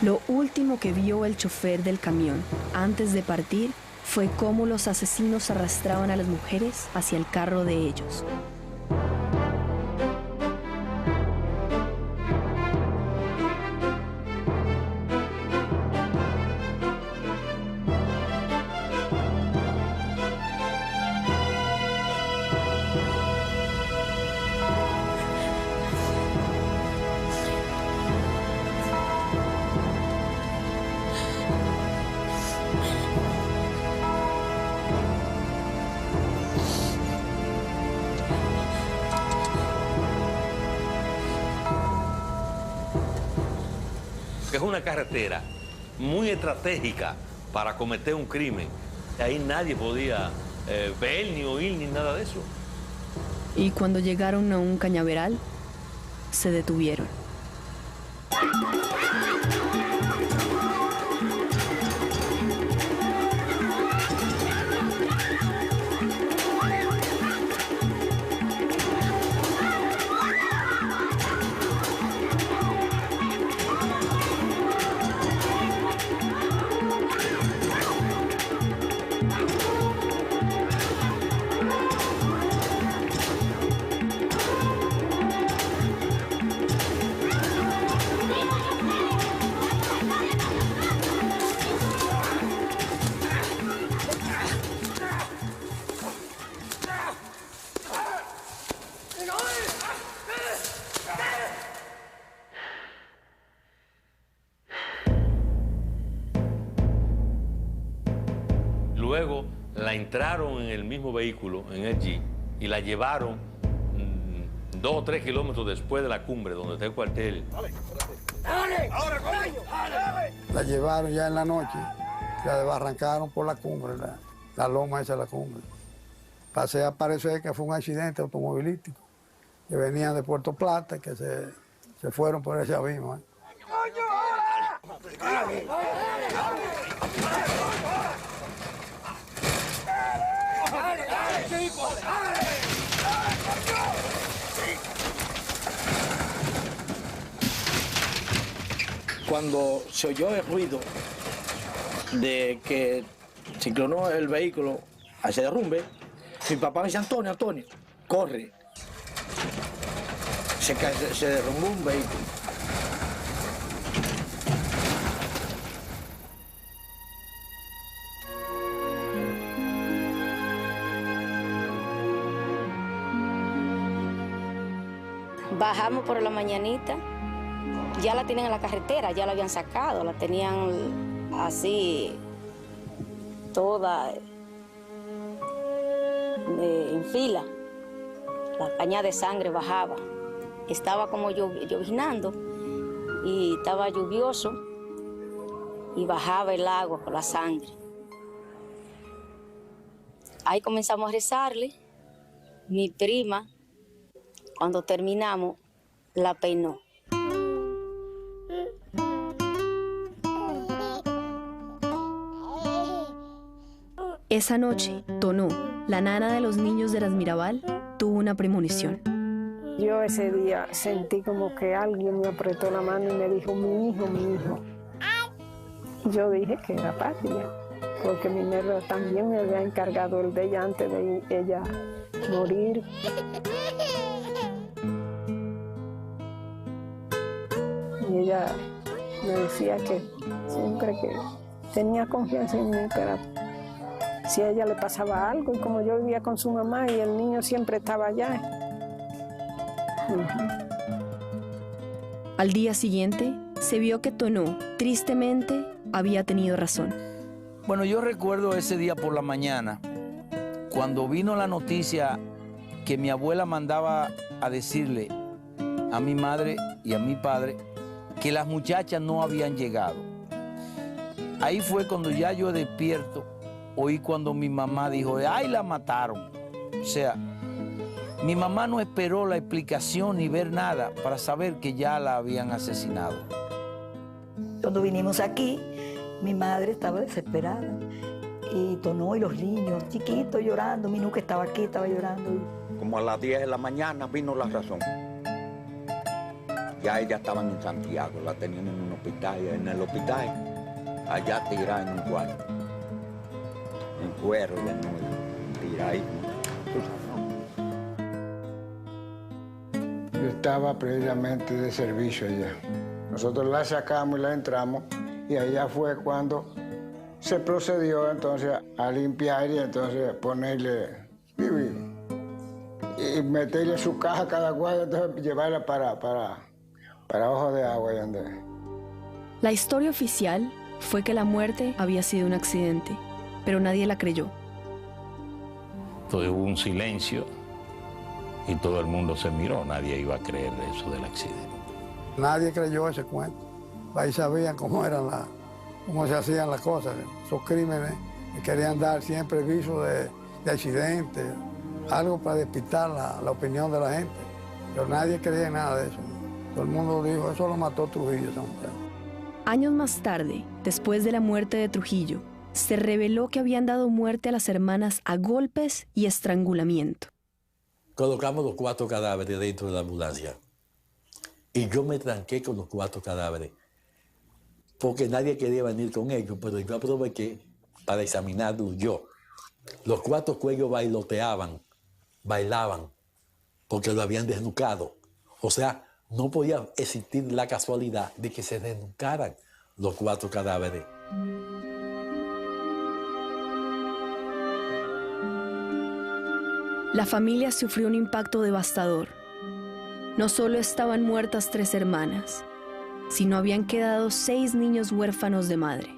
Lo último que vio el chofer del camión antes de partir fue cómo los asesinos arrastraban a las mujeres hacia el carro de ellos.
Que es una carretera muy estratégica para cometer un crimen. Ahí nadie podía ver ni oír ni nada de eso.
Y cuando llegaron a un cañaveral, se detuvieron.
Luego la entraron en el mismo vehículo, en el Jeep, y la llevaron 2 o 3 kilómetros después de la cumbre, donde está el cuartel.
La llevaron ya en la noche, la desbarrancaron por la cumbre, la loma esa de la cumbre. Pasé a parecer que fue un accidente automovilístico, que venían de Puerto Plata, que se fueron por ese abismo.
Cuando se oyó el ruido de que se inclinó el vehículo hacia derrumbe, mi papá me dice, Antonio, corre. Se derrumbó un vehículo.
Bajamos por la mañanita, ya la tienen en la carretera, ya la habían sacado, la tenían así, toda en fila. La caña de sangre bajaba. Estaba como lloviznando y estaba lluvioso y bajaba el agua con la sangre. Ahí comenzamos a rezarle. Mi prima, cuando terminamos, la peinó.
Esa noche, Tonó, la nana de los niños de las Mirabal, tuvo una premonición.
Yo ese día sentí como que alguien me apretó la mano y me dijo, mi hijo. Yo dije que era Patria. porque Minerva también me había encargado el de ella antes de ella morir. Y ella me decía que siempre que tenía confianza en mí, pero si a ella le pasaba algo, y como yo vivía con su mamá y el niño siempre estaba allá.
Al día siguiente, se vio que Tonó, tristemente, había tenido razón.
Bueno, yo recuerdo ese día por la mañana, cuando vino la noticia que mi abuela mandaba a decirle a mi madre y a mi padre que las muchachas no habían llegado. Ahí fue cuando ya yo despierto, oí cuando mi mamá dijo, ¡ay, la mataron! O sea, mi mamá no esperó la explicación ni ver nada para saber que ya la habían asesinado.
Cuando vinimos aquí, mi madre estaba desesperada. Y Tonó y los niños chiquitos llorando. Mi nuca estaba aquí, estaba llorando.
Como a las 10 de la mañana vino la razón. Ya ellas estaban en Santiago, la tenían en un hospital. En el hospital, allá tirada en un cuarto. En cuero, de nuevo, tiradísimo.
Yo estaba previamente de servicio allá. Nosotros la sacamos y la entramos, y allá fue cuando se procedió entonces a limpiar y entonces ponerle y meterle su caja a cada cual, entonces llevarla para Ojo de Agua.
La historia oficial fue que la muerte había sido un accidente, pero nadie la creyó.
Entonces hubo un silencio y todo el mundo se miró, nadie iba a creer eso del accidente.
Nadie creyó ese cuento. Ahí sabían cómo se hacían las cosas. Esos crímenes que querían dar siempre viso de accidentes, algo para despistar la opinión de la gente. Pero nadie creía en nada de eso. Todo el mundo dijo, eso lo mató Trujillo.
Años más tarde, después de la muerte de Trujillo, se reveló que habían dado muerte a las hermanas a golpes y estrangulamiento.
Colocamos los 4 cadáveres dentro de la ambulancia. Y yo me tranqué con los 4 cadáveres, porque nadie quería venir con ellos, pero yo aproveché para examinarlos yo. Los 4 cuellos bailaban, porque lo habían desnucado. O sea, no podía existir la casualidad de que se desnucaran los 4 cadáveres.
La familia sufrió un impacto devastador. No solo estaban muertas 3 hermanas, sino habían quedado 6 niños huérfanos de madre.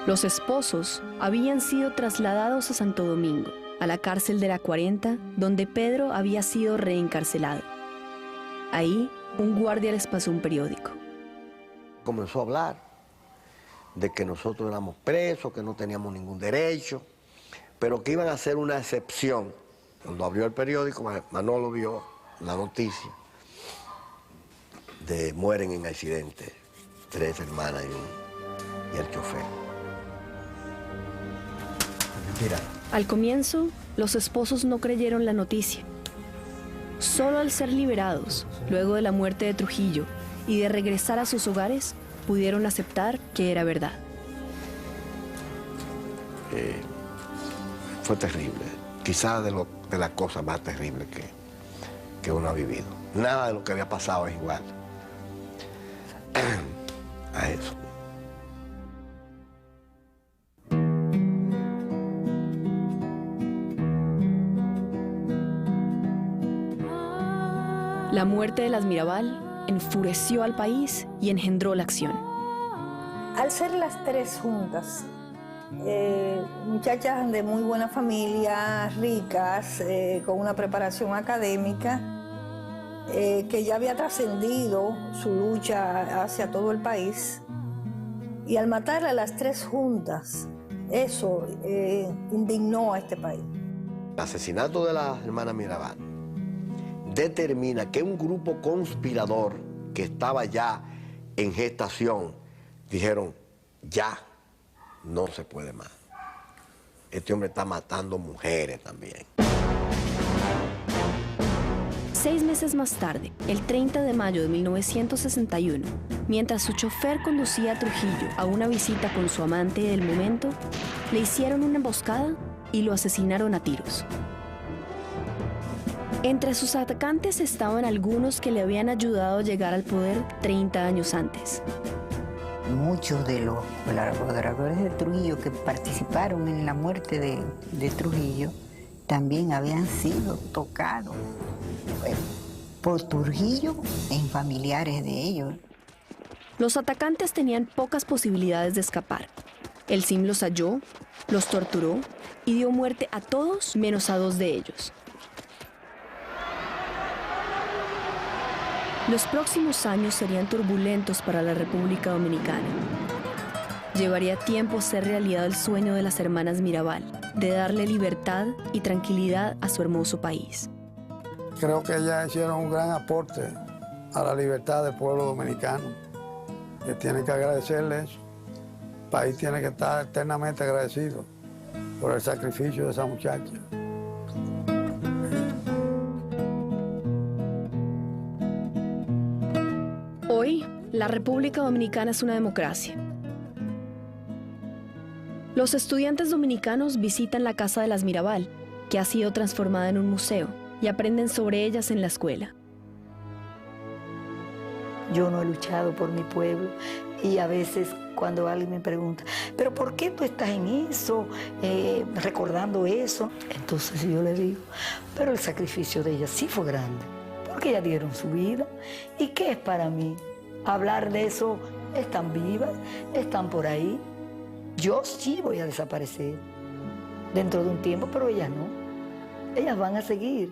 Los esposos habían sido trasladados a Santo Domingo, a la cárcel de la 40, donde Pedro había sido reencarcelado. Ahí, un guardia les pasó un periódico.
Comenzó a hablar de que nosotros éramos presos, que no teníamos ningún derecho, pero que iban a hacer una excepción. Cuando abrió el periódico, Manolo vio la noticia de mueren en accidente 3 hermanas y el chofer. Mira.
Al comienzo, los esposos no creyeron la noticia. Solo al ser liberados, luego de la muerte de Trujillo, y de regresar a sus hogares, pudieron aceptar que era verdad.
Fue terrible, quizás de las cosas más terribles que uno ha vivido. Nada de lo que había pasado es igual a eso.
La muerte de las Mirabal enfureció al país y engendró la acción.
Al ser las 3 juntas, muchachas de muy buena familia, ricas, con una preparación académica, que ya había trascendido su lucha hacia todo el país, y al matar a las 3 juntas, eso indignó a este país.
El asesinato de la hermana Mirabal determina que un grupo conspirador que estaba ya en gestación dijeron, ya no se puede más. Este hombre está matando mujeres también.
6 meses más tarde, el 30 de mayo de 1961, mientras su chofer conducía a Trujillo a una visita con su amante del momento, le hicieron una emboscada y lo asesinaron a tiros. Entre sus atacantes estaban algunos que le habían ayudado a llegar al poder 30 años antes.
Muchos de los colaboradores de Trujillo que participaron en la muerte de Trujillo también habían sido tocados por Trujillo en familiares de ellos.
Los atacantes tenían pocas posibilidades de escapar. El CIM los halló, los torturó y dio muerte a todos menos a 2 de ellos. Los próximos años serían turbulentos para la República Dominicana. Llevaría tiempo ser realidad el sueño de las hermanas Mirabal, de darle libertad y tranquilidad a su hermoso país.
Creo que ellas hicieron un gran aporte a la libertad del pueblo dominicano, que tienen que agradecerles. El país tiene que estar eternamente agradecido por el sacrificio de esa muchacha.
Hoy, la República Dominicana es una democracia. Los estudiantes dominicanos visitan la Casa de las Mirabal, que ha sido transformada en un museo, y aprenden sobre ellas en la escuela.
Yo no he luchado por mi pueblo y a veces cuando alguien me pregunta, ¿pero por qué tú estás en eso, recordando eso? Entonces yo le digo, pero el sacrificio de ellas sí fue grande, porque ellas dieron su vida. ¿Y qué es para mí? Hablar de eso, están vivas, están por ahí. Yo sí voy a desaparecer dentro de un tiempo, pero ellas no. Ellas van a seguir.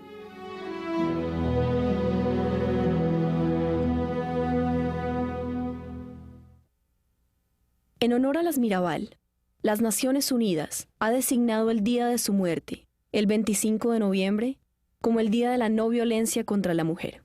En honor a las Mirabal, las Naciones Unidas ha designado el día de su muerte, el 25 de noviembre, como el Día de la No Violencia contra la Mujer.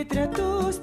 retratos